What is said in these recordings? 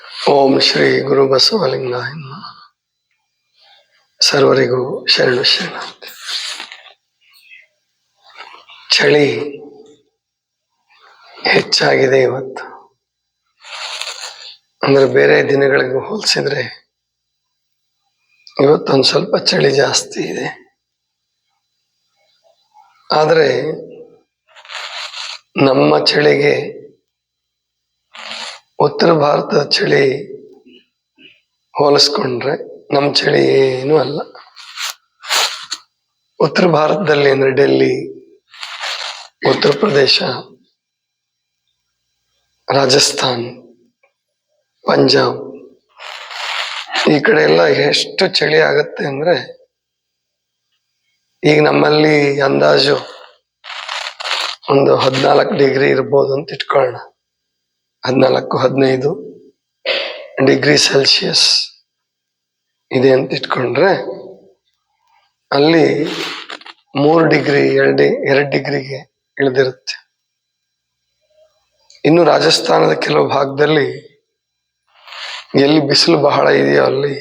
ಓಂ ಶ್ರೀ ಗುರು ಬಸವಲಿಂಗಾಯ ನಮಃ. ಸರ್ವರಿಗೂ ಶರಣು ಶರಣಾರ್ಥಿ. ಚಳಿ ಹೆಚ್ಚಾಗಿದೆ ಇವತ್ತು. ಅಂದ್ರೆ ಬೇರೆ ದಿನಗಳಿಗೂ ಹೋಲಿಸಿದ್ರೆ ಇವತ್ತೊಂದು ಸ್ವಲ್ಪ ಚಳಿ ಜಾಸ್ತಿ ಇದೆ. ಆದರೆ ನಮ್ಮ ಚಳಿಗೆ ಉತ್ತರ ಭಾರತದ ಚಳಿ ಹೋಲಿಸ್ಕೊಂಡ್ರೆ ನಮ್ಮ ಚಳಿ ಏನೂ ಅಲ್ಲ. ಉತ್ತರ ಭಾರತದಲ್ಲಿ ಅಂದ್ರೆ ಡೆಲ್ಲಿ, ಉತ್ತರ ಪ್ರದೇಶ, ರಾಜಸ್ಥಾನ್, ಪಂಜಾಬ್ ಈ ಕಡೆ ಎಲ್ಲ ಎಷ್ಟು ಚಳಿ ಆಗತ್ತೆ ಅಂದ್ರೆ, ಈಗ ನಮ್ಮಲ್ಲಿ ಅಂದಾಜು ಒಂದು 14 ಡಿಗ್ರಿ ಇರ್ಬೋದು ಅಂತ ಇಟ್ಕೊಳ್ಳೋಣ. 14-15 ಡಿಗ್ರಿ ಸೆಲ್ಸಿಯಸ್ ಇದೆ ಅಂತ ಇಟ್ಕೊಂಡ್ರೆ, ಅಲ್ಲಿ 3 ಡಿಗ್ರಿ 2 ಡಿಗ್ರಿಗೆ ಇಳಿದಿರುತ್ತೆ. ಇನ್ನು ರಾಜಸ್ಥಾನದ ಕೆಲವು ಭಾಗದಲ್ಲಿ ಎಲ್ಲಿ ಬಿಸಿಲು ಬಹಳ ಇದೆಯೋ ಅಲ್ಲಿ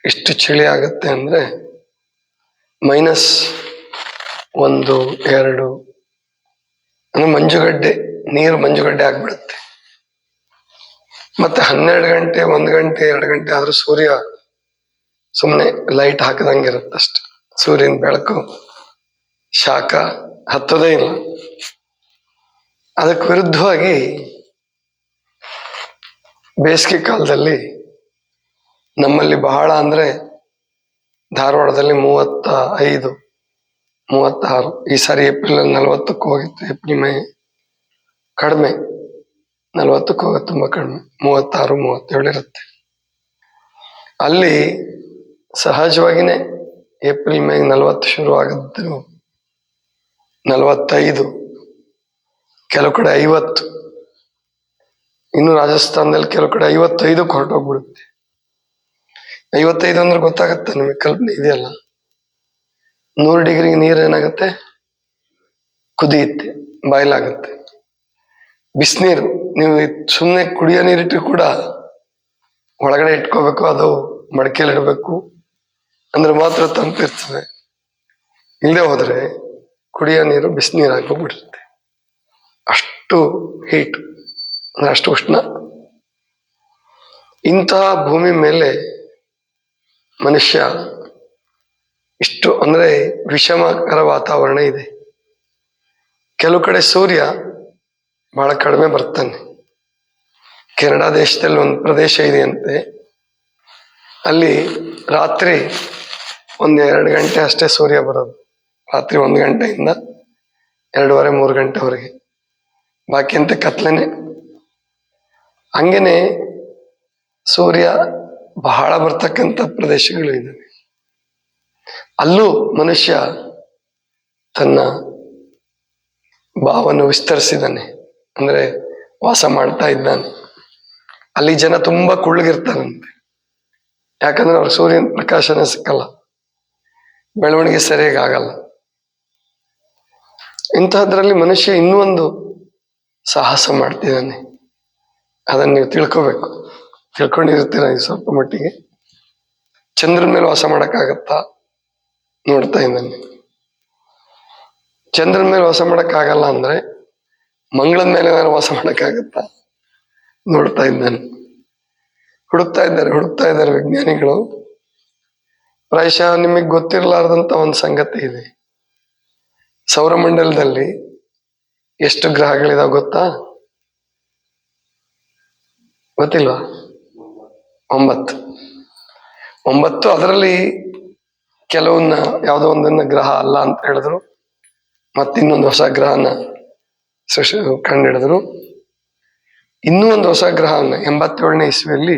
ಎಷ್ಟು ಚಳಿ ಆಗುತ್ತೆ ಅಂದ್ರೆ -1, 2 ಅಂದ್ರೆ ಮಂಜುಗಡ್ಡೆ, ನೀರು ಮಂಜುಗಡ್ಡೆ ಆಗ್ಬಿಡುತ್ತೆ. ಮತ್ತೆ 12 ಗಂಟೆ 1 ಗಂಟೆ 2 ಗಂಟೆ ಆದ್ರೂ ಸೂರ್ಯ ಸುಮ್ಮನೆ ಲೈಟ್ ಹಾಕದಂಗಿರುತ್ತೆ ಅಷ್ಟೆ. ಸೂರ್ಯನ ಬೆಳಕು ಶಾಖ ಹತ್ತೋದೇ ಇಲ್ಲ. ಅದಕ್ಕೆ ವಿರುದ್ಧವಾಗಿ ಬೇಸಿಗೆ ಕಾಲದಲ್ಲಿ ನಮ್ಮಲ್ಲಿ ಬಹಳ ಅಂದ್ರೆ ಧಾರವಾಡದಲ್ಲಿ 35, 36, ಈ ಸಾರಿ ಏಪ್ರಿಲ್ 40ಕ್ಕೂ ಹೋಗಿತ್ತು. ಏಪ್ರಿಲ್ ಮೇ ಕಡಿಮೆ, 40ಕ್ಕೂ ಹೋಗುತ್ತೆ, ತುಂಬಾ ಕಡಿಮೆ, 36, 37 ಇರುತ್ತೆ. ಅಲ್ಲಿ ಸಹಜವಾಗಿನೇ ಏಪ್ರಿಲ್ ಮೇ 40 ಶುರು ಆಗಿದ್ರು 45, ಕೆಲವು ಕಡೆ 50, ಇನ್ನು ರಾಜಸ್ಥಾನದಲ್ಲಿ ಕೆಲವು ಕಡೆ 55ಕ್ಕೆ ಹೊರಟೋಗ್ಬಿಡುತ್ತೆ. 55 ಅಂದ್ರೆ ಗೊತ್ತಾಗತ್ತೆ ನಿಮಗೆ, ಕಲ್ಪನೆ ಇದೆಯಲ್ಲ. 100 ಡಿಗ್ರಿಗೆ ನೀರು ಏನಾಗುತ್ತೆ, ಕುದಿಯುತ್ತೆ, ಬಾಯ್ಲಾಗುತ್ತೆ. ಬಿಸಿನೀರು ನೀವು ಸುಮ್ಮನೆ ಕುಡಿಯೋ ನೀರಿಟ್ಟು ಕೂಡ ಒಳಗಡೆ ಇಟ್ಕೋಬೇಕು, ಅದು ಮಡಕೆಯಲ್ಲಿ ಇಡಬೇಕು, ಅಂದ್ರೆ ಮಾತ್ರ ತಂಪಿರ್ತದೆ. ಇಲ್ಲದೆ ಹೋದ್ರೆ ಕುಡಿಯೋ ನೀರು ಬಿಸಿನೀರು ಹಾಕೋಗ್ಬಿಟ್ಟಿರುತ್ತೆ. ಅಷ್ಟು ಹೀಟ್ ಅಂದ್ರೆ ಅಷ್ಟು ಉಷ್ಣ. ಇಂತಹ ಭೂಮಿ ಮೇಲೆ ಮನುಷ್ಯ ಇಷ್ಟು ಅಂದ್ರೆ ವಿಷಮಕರ ವಾತಾವರಣ ಇದೆ. ಕೆಲವು ಕಡೆ ಸೂರ್ಯ ಬಹಳ ಕಡಿಮೆ ಬರ್ತಾನೆ. ಕೆನಡಾ ದೇಶದಲ್ಲಿ ಒಂದು ಪ್ರದೇಶ ಇದೆಯಂತೆ, ಅಲ್ಲಿ ರಾತ್ರಿ 1-2 ಗಂಟೆ ಅಷ್ಟೇ ಸೂರ್ಯ ಬರೋದು. ರಾತ್ರಿ 1 ಗಂಟೆಯಿಂದ 2:30-3 ಗಂಟೆವರೆಗೆ, ಬಾಕಿ ಅಂತ ಕತ್ಲೆನೆ. ಹಂಗೇನೆ ಸೂರ್ಯ ಬಹಳ ಬರ್ತಕ್ಕಂಥ ಪ್ರದೇಶಗಳು ಇದ್ದಾವೆ. ಅಲ್ಲೂ ಮನುಷ್ಯ ತನ್ನ ಭಾವವನ್ನು ವಿಸ್ತರಿಸಿದ್ದಾನೆ, ಅಂದ್ರೆ ವಾಸ ಮಾಡ್ತಾ ಇದ್ದಾನೆ. ಅಲ್ಲಿ ಜನ ತುಂಬಾ ಕುಳ್ಳಗಿರ್ತಾರಂತೆ, ಯಾಕಂದ್ರೆ ಅವ್ರು ಸೂರ್ಯನ ಪ್ರಕಾಶನ ಸಿಕ್ಕಲ್ಲ, ಬೆಳವಣಿಗೆ ಸರಿಯಾಗಿ ಆಗಲ್ಲ. ಇಂತಹದ್ರಲ್ಲಿ ಮನುಷ್ಯ ಇನ್ನೂ ಒಂದು ಸಾಹಸ ಮಾಡ್ತಿದ್ದಾನೆ. ಅದನ್ನ ನೀವು ತಿಳ್ಕೊಂಡಿರ್ತೀರ ಈ ಸ್ವಲ್ಪ ಮಟ್ಟಿಗೆ. ಚಂದ್ರನ ಮೇಲೆ ವಾಸ ಮಾಡಕ್ಕಾಗತ್ತಾ ನೋಡ್ತಾ ಇದ್ದಾನೆ. ಚಂದ್ರನ ಮೇಲೆ ವಾಸ ಮಾಡಕ್ಕಾಗಲ್ಲ ಅಂದ್ರೆ ಮಂಗಳದ ಮೇಲೆ ವಾಸ ಮಾಡಕ್ಕಾಗತ್ತಾ ನೋಡ್ತಾ ಇದ್ದಾನೆ. ಹುಡುಕ್ತಾ ಇದ್ದಾರೆ ವಿಜ್ಞಾನಿಗಳು. ಪ್ರಾಯಶಃ ನಿಮಗೆ ಗೊತ್ತಿರಲಾರ್ದಂತ ಒಂದು ಸಂಗತಿ ಇದೆ. ಸೌರಮಂಡಲದಲ್ಲಿ ಎಷ್ಟು ಗ್ರಹಗಳಿದಾವೆ ಗೊತ್ತಾ? ಗೊತ್ತಿಲ್ವಾ? 9. ಅದರಲ್ಲಿ ಕೆಲವನ್ನ ಯಾವುದೋ ಒಂದನ್ನ ಗ್ರಹ ಅಲ್ಲ ಅಂತ ಹೇಳಿದ್ರು, ಮತ್ತಿನ್ನೊಂದು ಹೊಸ ಗ್ರಹನ ಕಂಡುಹಿಡಿದ್ರು. ಇನ್ನೂ ಒಂದು ಹೊಸ ಗ್ರಹವನ್ನ 87ನೇ ಇಸ್ವಿಯಲ್ಲಿ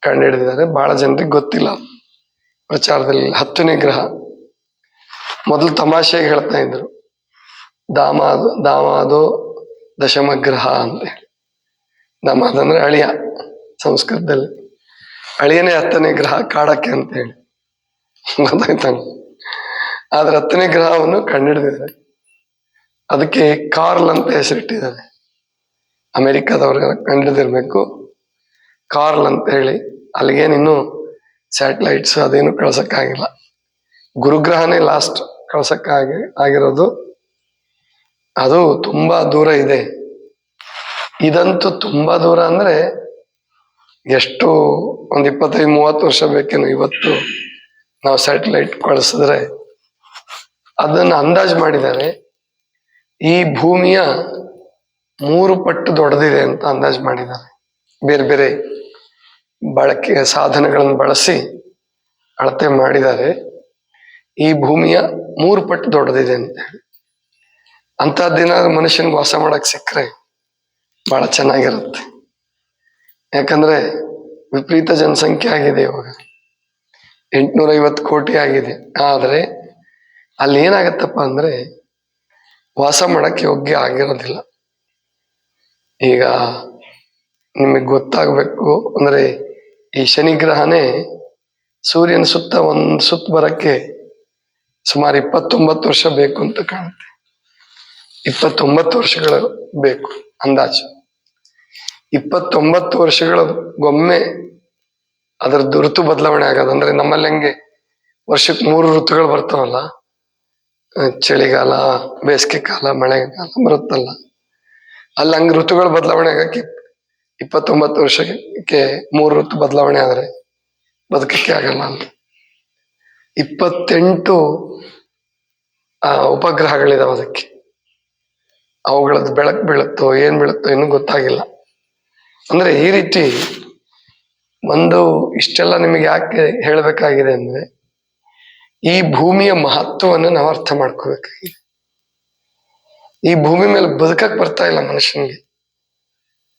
ಕಂಡುಹಿಡಿದಿದ್ದಾರೆ. ಬಹಳ ಜನರಿಗೆ ಗೊತ್ತಿಲ್ಲ, ಪ್ರಚಾರದಲ್ಲಿ. 10ನೇ ಗ್ರಹ. ಮೊದಲು ತಮಾಷೆಗೆ ಹೇಳ್ತಾ ಇದ್ರು, ದಾಮಾದು ದಶಮ ಗ್ರಹ ಅಂತ ಹೇಳಿ. ದಾಮಾದ ಅಂದ್ರೆ ಅಳಿಯ ಸಂಸ್ಕೃತದಲ್ಲಿ. ಅಳಿಯನೇ 10ನೇ ಗ್ರಹ ಕಾಡಕ್ಕೆ ಅಂತ ಹೇಳಿ, ಗೊತ್ತಾಯ್ತಾನೆ. ಆದ್ರೆ 10ನೇ ಗ್ರಹವನ್ನು ಕಂಡುಹಿಡಿದಿದ್ದಾರೆ. ಅದಕ್ಕೆ ಕಾರ್ಲ್ ಅಂತ ಹೆಸರಿಟ್ಟಿದ್ದಾರೆ. ಅಮೆರಿಕದವ್ರಿಗೆ ಕಂಡುಹಿಡಿದಿರ್ಬೇಕು. ಕಾರ್ಲ್ ಅಂತ ಹೇಳಿ, ಅಲ್ಲಿಗೇನಿನ್ನೂ ಸ್ಯಾಟಲೈಟ್ಸ್ ಅದೇನು ಕಳ್ಸಕ್ಕಾಗಿಲ್ಲ. ಗುರುಗ್ರಹನೇ ಲಾಸ್ಟ್ ಆಗಿರೋದು. ಅದು ತುಂಬಾ ದೂರ ಇದೆ. ಇದಂತೂ ತುಂಬಾ ದೂರ ಅಂದ್ರೆ ಎಷ್ಟು ಒಂದ್ 25-30 ವರ್ಷ ಬೇಕೇನು. ಇವತ್ತು ನಾವು ಸ್ಯಾಟಲೈಟ್ ಕಳಿಸಿದ್ರೆ ಅದನ್ನ ಅಂದಾಜು ಮಾಡಿದ್ದಾರೆ, ಈ ಭೂಮಿಯ 3 ಪಟ್ಟು ದೊಡ್ಡದಿದೆ ಅಂತ ಅಂದಾಜು ಮಾಡಿದ್ದಾರೆ. ಬೇರೆ ಬೇರೆ ಬಳಕೆ ಸಾಧನಗಳನ್ನು ಬಳಸಿ ಅಳತೆ ಮಾಡಿದ್ದಾರೆ. ಈ ಭೂಮಿಯ 3 ಪಟ್ಟು ದೊಡ್ಡದಿದೆ ಅಂತ ಹೇಳಿ. ಅಂತಹದ್ದೇನಾದ್ರು ಮನುಷ್ಯನಿಗೆ ವಾಸ ಮಾಡಕ್ ಸಿಕ್ಕರೆ ಬಹಳ ಚೆನ್ನಾಗಿರುತ್ತೆ. ಯಾಕಂದ್ರೆ ವಿಪರೀತ ಜನಸಂಖ್ಯೆ ಆಗಿದೆ ಇವಾಗ, 850 ಕೋಟಿ ಆಗಿದೆ. ಆದ್ರೆ ಅಲ್ಲಿ ಏನಾಗತ್ತಪ್ಪ ಅಂದ್ರೆ ವಾಸ ಮಾಡಕ್ಕೆ ಯೋಗ್ಯ ಆಗಿರೋದಿಲ್ಲ. ಈಗ ನಿಮಗೆ ಗೊತ್ತಾಗಬೇಕು ಅಂದ್ರೆ, ಈ ಶನಿ ಗ್ರಹನೇ ಸೂರ್ಯನ ಸುತ್ತ ಒಂದು ಸುತ್ತ ಬರಕ್ಕೆ ಸುಮಾರು 29 ವರ್ಷ ಬೇಕು ಅಂತ ಕಾಣುತ್ತೆ. 29 ವರ್ಷಗಳು ಬೇಕು ಅಂದಾಜು. 29 ವರ್ಷಗಳಿಗೊಮ್ಮೆ ಅದರದ್ದು ಋತು ಬದಲಾವಣೆ ಆಗೋದು. ಅಂದ್ರೆ ನಮ್ಮಲ್ಲಿ ಹೆಂಗೆ ವರ್ಷಕ್ಕೆ 3 ಋತುಗಳು ಬರ್ತಾವಲ್ಲ, ಚಳಿಗಾಲ, ಬೇಸಿಗೆ ಕಾಲ, ಮಳೆಗಾಲ ಬರುತ್ತಲ್ಲ, ಅಲ್ಲಿ ಹಂಗೆ ಋತುಗಳು ಬದಲಾವಣೆ ಆಗಕ್ಕೆ 29 ವರ್ಷಕ್ಕೆ 3 ಋತು ಬದಲಾವಣೆ ಆದ್ರೆ ಬದುಕಕ್ಕೆ ಆಗಲ್ಲ ಅಂತ. 28 ಉಪಗ್ರಹಗಳಿದಾವೆ ಅದಕ್ಕೆ. ಅವುಗಳದ್ದು ಬೆಳಕು ಬೀಳುತ್ತೋ ಏನ್ ಬೀಳುತ್ತೋ ಇನ್ನೂ ಗೊತ್ತಾಗಿಲ್ಲ. ಅಂದ್ರೆ ಈ ರೀತಿ ಒಂದು ಇಷ್ಟೆಲ್ಲ ನಿಮಗೆ ಯಾಕೆ ಹೇಳಬೇಕಾಗಿದೆ ಅಂದ್ರೆ, ಈ ಭೂಮಿಯ ಮಹತ್ವವನ್ನು ನಾವು ಅರ್ಥ ಮಾಡ್ಕೋಬೇಕಾಗಿದೆ. ಈ ಭೂಮಿ ಮೇಲೆ ಬದುಕಕ್ ಬರ್ತಾ ಇಲ್ಲ ಮನುಷ್ಯನಿಗೆ.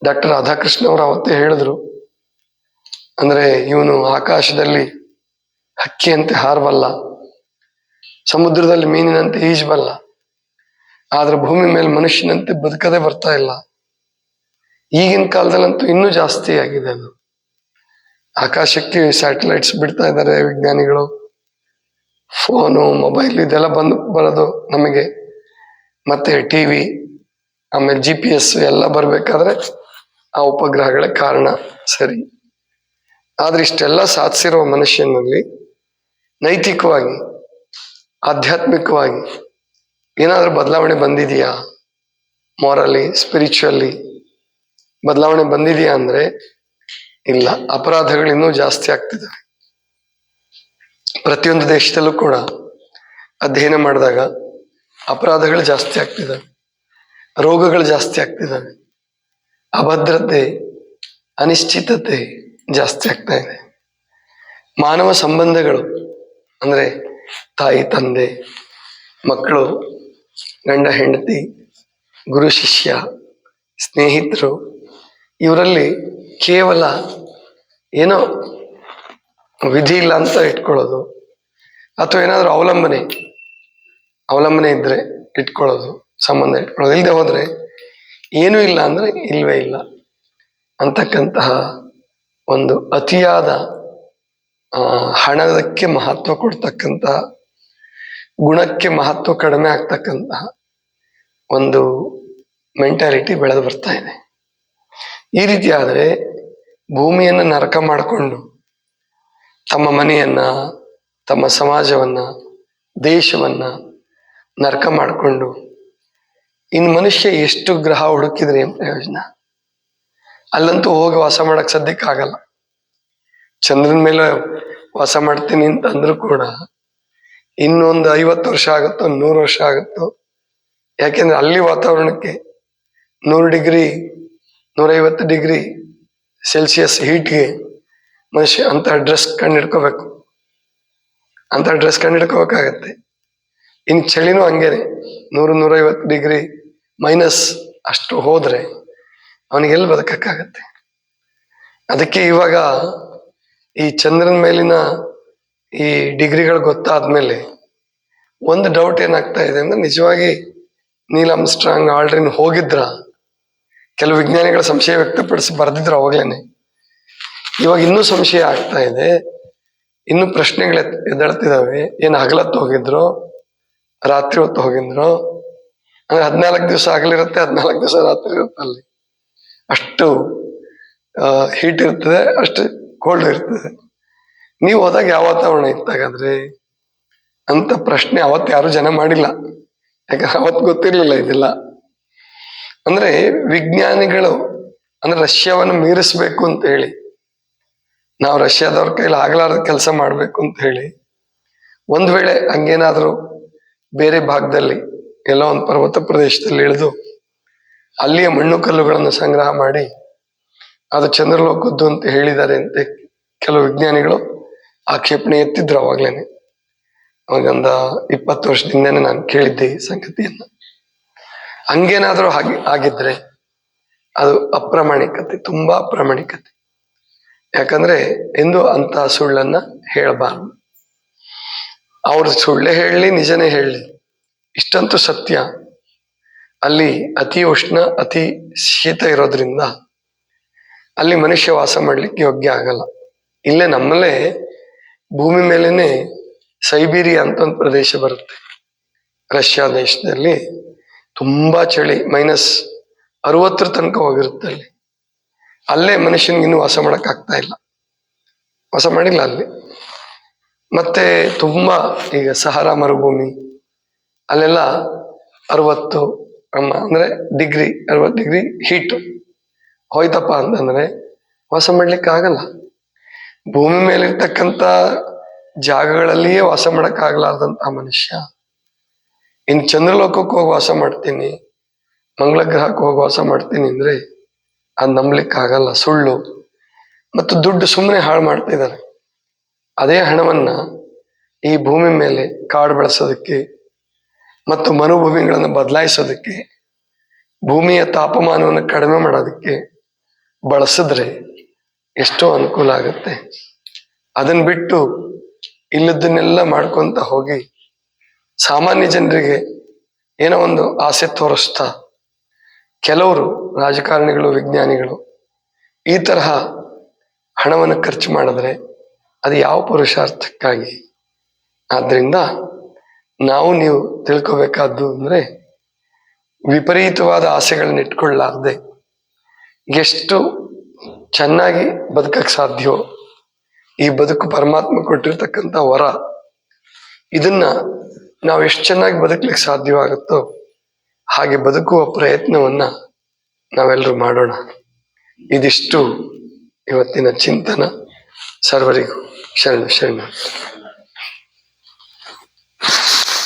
ಡಾಕ್ಟರ್ ರಾಧಾಕೃಷ್ಣ ಅವರು ಅವತ್ತೇ ಹೇಳಿದ್ರು, ಅಂದ್ರೆ ಇವನು ಆಕಾಶದಲ್ಲಿ ಹಕ್ಕಿಯಂತೆ ಹಾರಬಲ್ಲ, ಸಮುದ್ರದಲ್ಲಿ ಮೀನಿನಂತೆ ಈಜಬಲ್ಲ, ಆದ್ರೆ ಭೂಮಿ ಮೇಲೆ ಮನುಷ್ಯನಂತೆ ಬದುಕದೇ ಬರ್ತಾ ಇಲ್ಲ. ಈಗಿನ ಕಾಲದಲ್ಲಂತೂ ಇನ್ನೂ ಜಾಸ್ತಿ ಆಗಿದೆ ಅದು. ಆಕಾಶಕ್ಕೆ ಸ್ಯಾಟಲೈಟ್ಸ್ ಬಿಡ್ತಾ ಇದ್ದಾರೆ ವಿಜ್ಞಾನಿಗಳು, ಫೋನು, ಮೊಬೈಲ್ ಇದೆಲ್ಲ ಬರೋದು ನಮಗೆ, ಮತ್ತೆ ಟಿವಿ, ಆಮೇಲೆ GPS ಎಲ್ಲ ಬರ್ಬೇಕಾದ್ರೆ ಆ ಉಪಗ್ರಹಗಳೇ ಕಾರಣ. ಸರಿ, ಆದ್ರೆ ಇಷ್ಟೆಲ್ಲ ಸಾಧಿಸಿರುವ ಮನುಷ್ಯನಲ್ಲಿ ನೈತಿಕವಾಗಿ, ಆಧ್ಯಾತ್ಮಿಕವಾಗಿ ಏನಾದ್ರೂ ಬದಲಾವಣೆ ಬಂದಿದೆಯಾ? ಮಾರಲಿ, ಸ್ಪಿರಿಚುವಲ್ಲಿ ಬದಲಾವಣೆ ಬಂದಿದೆಯಾ ಅಂದ್ರೆ ಇಲ್ಲ. ಅಪರಾಧಗಳು ಇನ್ನೂ ಜಾಸ್ತಿ ಆಗ್ತಿದ್ದಾವೆ. ಪ್ರತಿಯೊಂದು ದೇಶದಲ್ಲೂ ಕೂಡ ಅಧ್ಯಯನ ಮಾಡಿದಾಗ ಅಪರಾಧಗಳು ಜಾಸ್ತಿ ಆಗ್ತಿದ್ದಾವೆ, ರೋಗಗಳು ಜಾಸ್ತಿ ಆಗ್ತಿದ್ದಾವೆ, ಅಭದ್ರತೆ, ಅನಿಶ್ಚಿತತೆ ಜಾಸ್ತಿ ಆಗ್ತಾ ಇದೆ. ಮಾನವ ಸಂಬಂಧಗಳು ಅಂದ್ರೆ ತಾಯಿ ತಂದೆ, ಮಕ್ಕಳು, ಗಂಡ ಹೆಂಡತಿ, ಗುರು ಶಿಷ್ಯ, ಸ್ನೇಹಿತರು, ಇವರಲ್ಲಿ ಕೇವಲ ಏನೋ ವಿಧಿ ಇಲ್ಲ ಅಂತ ಇಟ್ಕೊಳ್ಳೋದು, ಅಥವಾ ಏನಾದ್ರೂ ಅವಲಂಬನೆ ಇದ್ರೆ ಇಟ್ಕೊಳ್ಳೋದು, ಸಂಬಂಧ ಇಟ್ಕೊಳ್ಳೋದು. ಇಲ್ಲದೆ ಹೋದ್ರೆ ಏನೂ ಇಲ್ಲ ಅಂದ್ರೆ ಇಲ್ವೇ ಇಲ್ಲ ಅಂತಕ್ಕಂತಹ ಒಂದು ಅತಿಯಾದ ಹಣದಕ್ಕೆ ಮಹತ್ವ ಕೊಡ್ತಕ್ಕಂತಹ, ಗುಣಕ್ಕೆ ಮಹತ್ವ ಕಡಿಮೆ ಆಗ್ತಕ್ಕಂತಹ ಒಂದು ಮೆಂಟಾಲಿಟಿ ಬೆಳೆದು ಬರ್ತಾ ಇದೆ. ಈ ರೀತಿ ಆದ್ರೆ ಭೂಮಿಯನ್ನು ನರಕ ಮಾಡಿಕೊಂಡು ತಮ್ಮ ಮನೆಯನ್ನ, ತಮ್ಮ ಸಮಾಜವನ್ನ, ದೇಶವನ್ನ ನರಕ ಮಾಡಿಕೊಂಡು ಇನ್ನು ಮನುಷ್ಯ ಎಷ್ಟು ಗ್ರಹ ಹುಡುಕಿದ್ರೆ ಏನ್ ಪ್ರಯೋಜನ? ಅಲ್ಲಂತೂ ಹೋಗಿ ವಾಸ ಮಾಡಕ್ ಸದ್ಯಕ್ಕೆ ಆಗಲ್ಲ. ಚಂದ್ರನ ಮೇಲೆ ವಾಸ ಮಾಡ್ತೀನಿ ಅಂತ ಅಂದ್ರೂ ಕೂಡ ಇನ್ನೊಂದು 50 ವರ್ಷ ಆಗುತ್ತೋ 100 ವರ್ಷ ಆಗುತ್ತೋ. ಯಾಕೆಂದ್ರೆ ಅಲ್ಲಿ ವಾತಾವರಣಕ್ಕೆ 100 ಡಿಗ್ರಿ 150 ಡಿಗ್ರಿ ಸೆಲ್ಸಿಯಸ್ ಹೀಟ್ಗೆ ಮನುಷ್ಯ ಅಂತ ಡ್ರೆಸ್ ಕಂಡಿಡ್ಕೋಬೇಕು, ಅಂತ ಡ್ರೆಸ್ ಕಂಡಿಡ್ಕೋಬೇಕಾಗತ್ತೆ. ಇನ್ನು ಚಳಿನೂ ಹಂಗೇನೆ, 100-150 ಡಿಗ್ರಿ ಮೈನಸ್ ಅಷ್ಟು ಹೋದ್ರೆ ಅವನಿಗೆಲ್ಲಿ ಬದುಕಕ್ಕಾಗತ್ತೆ? ಅದಕ್ಕೆ ಇವಾಗ ಈ ಚಂದ್ರನ ಮೇಲಿನ ಈ ಡಿಗ್ರಿಗಳು ಗೊತ್ತಾದ್ಮೇಲೆ ಒಂದು ಡೌಟ್ ಏನಾಗ್ತಾ ಇದೆ ಅಂದ್ರೆ, ನಿಜವಾಗಿ ನೀಲ್ ಆರ್ಮ್ಸ್ಟ್ರಾಂಗ್, ಆಲ್ಡ್ರಿನ್ ಹೋಗಿದ್ರ? ಕೆಲವು ವಿಜ್ಞಾನಿಗಳ ಸಂಶಯ ವ್ಯಕ್ತಪಡಿಸಿ ಬರೆದಿದ್ರು ಅವಾಗ್ಲೇನೆ. ಇವಾಗ ಇನ್ನೂ ಸಂಶಯ ಆಗ್ತಾ ಇದೆ, ಇನ್ನೂ ಪ್ರಶ್ನೆಗಳು ಎದ್ದೇಳ್ತಿದಾವೆ. ಏನು ಹಗಲತ್ತು ಹೋಗಿದ್ರು, ರಾತ್ರಿ ಹೊತ್ತು ಹೋಗಿದ್ರು? ಅಂದ್ರೆ 14 ದಿವಸ ಹಗಲಿರುತ್ತೆ, 14 ದಿವಸ ರಾತ್ರಿ ಇರುತ್ತೆ ಅಲ್ಲಿ. ಅಷ್ಟು ಹೀಟ್ ಇರ್ತದೆ, ಅಷ್ಟು ಕೋಲ್ಡ್ ಇರ್ತದೆ. ನೀವು ಹೋದಾಗ ಯಾವ ವಾತಾವರಣ ಇತ್ತಾಗಾದ್ರೆ ಅಂತ ಪ್ರಶ್ನೆ ಅವತ್ತು ಯಾರು ಜನ ಮಾಡಿಲ್ಲ, ಯಾಕಂದ್ರೆ ಅವತ್ತು ಗೊತ್ತಿರ್ಲಿಲ್ಲ ಇದೆಲ್ಲ. ಅಂದ್ರೆ ವಿಜ್ಞಾನಿಗಳು ಅಂದ್ರೆ ರಷ್ಯಾವನ್ನು ಮೀರಿಸ್ಬೇಕು ಅಂತ ಹೇಳಿ, ನಾವು ರಷ್ಯಾದವ್ರ ಕೈಲಿ ಆಗ್ಲಾರ್ದ ಕೆಲಸ ಮಾಡ್ಬೇಕು ಅಂತ ಹೇಳಿ, ಒಂದ್ ವೇಳೆ ಹಂಗೇನಾದ್ರೂ ಬೇರೆ ಭಾಗದಲ್ಲಿ ಎಲ್ಲೋ ಒಂದು ಪರ್ವತ ಪ್ರದೇಶದಲ್ಲಿ ಇಳಿದು ಅಲ್ಲಿಯ ಮಣ್ಣು ಕಲ್ಲುಗಳನ್ನು ಸಂಗ್ರಹ ಮಾಡಿ ಅದು ಚಂದ್ರಲೋಕದ್ದು ಅಂತ ಹೇಳಿದ್ದಾರೆ ಅಂತ ಕೆಲವು ವಿಜ್ಞಾನಿಗಳು ಆಕ್ಷೇಪಣೆ ಎತ್ತಿದ್ರು ಅವಾಗ್ಲೇನೆ. ಅವಾಗೊಂದ 20 ವರ್ಷದಿಂದನೇ ನಾನು ಕೇಳಿದ್ದೆ ಈ ಸಂಗತಿಯನ್ನ. ಹಂಗೇನಾದ್ರೂ ಆಗಿದ್ರೆ ಅದು ಅಪ್ರಾಮಾಣಿಕತೆ, ತುಂಬಾ ಅಪ್ರಾಮಾಣಿಕತೆ. ಯಾಕಂದ್ರೆ ಎಂದು ಅಂತಹ ಸುಳ್ಳನ್ನ ಹೇಳಬಾರದು. ಅವ್ರು ಸುಳ್ಳೇ ಹೇಳಲಿ ನಿಜನೇ ಹೇಳಲಿ, ಇಷ್ಟಂತೂ ಸತ್ಯ, ಅಲ್ಲಿ ಅತಿ ಉಷ್ಣ ಅತಿ ಶೀತ ಇರೋದ್ರಿಂದ ಅಲ್ಲಿ ಮನುಷ್ಯ ವಾಸ ಮಾಡ್ಲಿಕ್ಕೆ ಯೋಗ್ಯ ಆಗಲ್ಲ. ಇಲ್ಲೇ ನಮ್ಮಲ್ಲೇ ಭೂಮಿ ಮೇಲೇನೆ ಸೈಬೀರಿಯಾ ಅಂತ ಒಂದು ಪ್ರದೇಶ ಬರುತ್ತೆ ರಷ್ಯಾ ದೇಶದಲ್ಲಿ. ತುಂಬಾ ಚಳಿ, -60 ತನಕ ಹೋಗಿರುತ್ತೆ ಅಲ್ಲಿ. ಅಲ್ಲೇ ಮನುಷ್ಯನಿಗೆ ಇನ್ನೂ ವಾಸ ಮಾಡಕ್ ಆಗ್ತಾ ಇಲ್ಲ, ವಾಸ ಮಾಡಿಲ್ಲ ಅಲ್ಲಿ. ಮತ್ತೆ ತುಂಬಾ ಈಗ ಸಹಾರಾ ಮರುಭೂಮಿ ಅಲ್ಲೆಲ್ಲ 60 ಅಂದ್ರೆ 60 ಡಿಗ್ರಿ ಹೀಟ್ ಹೋಯ್ತಪ್ಪ ಅಂತಂದ್ರೆ ವಾಸ ಮಾಡ್ಲಿಕ್ಕೆ ಆಗಲ್ಲ. ಭೂಮಿ ಮೇಲಿರ್ತಕ್ಕಂಥ ಜಾಗಗಳಲ್ಲಿಯೇ ವಾಸ ಮಾಡಕ್ ಆಗ್ಲಾರ್ದಂತ ಮನುಷ್ಯ ಇನ್ ಚಂದ್ರಲೋಕಕ್ಕೆ ಹೋಗಿ ವಾಸ ಮಾಡ್ತೀನಿ, ಮಂಗಳ ಗ್ರಹಕ್ಕೆ ಹೋಗಿ ವಾಸ ಮಾಡ್ತೀನಿ ಅಂದ್ರೆ ಅದ್ ನಂಬಲಿಕ್ಕೆ ಆಗಲ್ಲ, ಸುಳ್ಳು. ಮತ್ತು ದುಡ್ಡು ಸುಮ್ಮನೆ ಹಾಳು ಮಾಡ್ತಿದ್ದಾರೆ. ಅದೇ ಹಣವನ್ನ ಈ ಭೂಮಿ ಮೇಲೆ ಕಾಡು ಬೆಳೆಸೋದಕ್ಕೆ ಮತ್ತು ಮರುಭೂಮಿಗಳನ್ನು ಬದಲಾಯಿಸೋದಕ್ಕೆ, ಭೂಮಿಯ ತಾಪಮಾನವನ್ನು ಕಡಿಮೆ ಮಾಡೋದಕ್ಕೆ ಬಳಸಿದ್ರೆ ಎಷ್ಟೋ ಅನುಕೂಲ ಆಗುತ್ತೆ. ಅದನ್ನ ಬಿಟ್ಟು ಇಲ್ಲದನ್ನೆಲ್ಲ ಮಾಡ್ಕೊಂತ ಹೋಗಿ ಸಾಮಾನ್ಯ ಜನರಿಗೆ ಏನೋ ಒಂದು ಆಸೆ ತೋರಿಸ್ತಾ ಕೆಲವರು ರಾಜಕಾರಣಿಗಳು, ವಿಜ್ಞಾನಿಗಳು ಈ ತರಹ ಹಣವನ್ನು ಖರ್ಚು ಮಾಡಿದ್ರೆ ಅದು ಯಾವ ಪುರುಷಾರ್ಥಕ್ಕಾಗಿ? ಆದ್ರಿಂದ ನೀವು ತಿಳ್ಕೋಬೇಕಾದ್ದು ಅಂದ್ರೆ ವಿಪರೀತವಾದ ಆಸೆಗಳನ್ನ ಇಟ್ಕೊಳ್ಳಾರ್ದೆ ಎಷ್ಟು ಚೆನ್ನಾಗಿ ಬದುಕಕ್ಕೆ ಸಾಧ್ಯವೋ, ಈ ಬದುಕು ಪರಮಾತ್ಮ ಕೊಟ್ಟಿರ್ತಕ್ಕಂಥ ವರ, ಇದನ್ನ ನಾವು ಎಷ್ಟು ಚೆನ್ನಾಗಿ ಬದುಕಲಿಕ್ಕೆ ಸಾಧ್ಯವಾಗುತ್ತೋ ಹಾಗೆ ಬದುಕುವ ಪ್ರಯತ್ನವನ್ನ ನಾವೆಲ್ಲರೂ ಮಾಡೋಣ. ಇದಿಷ್ಟು ಇವತ್ತಿನ ಚಿಂತನ. ಸರ್ವರಿಗೂ ಶರಣ.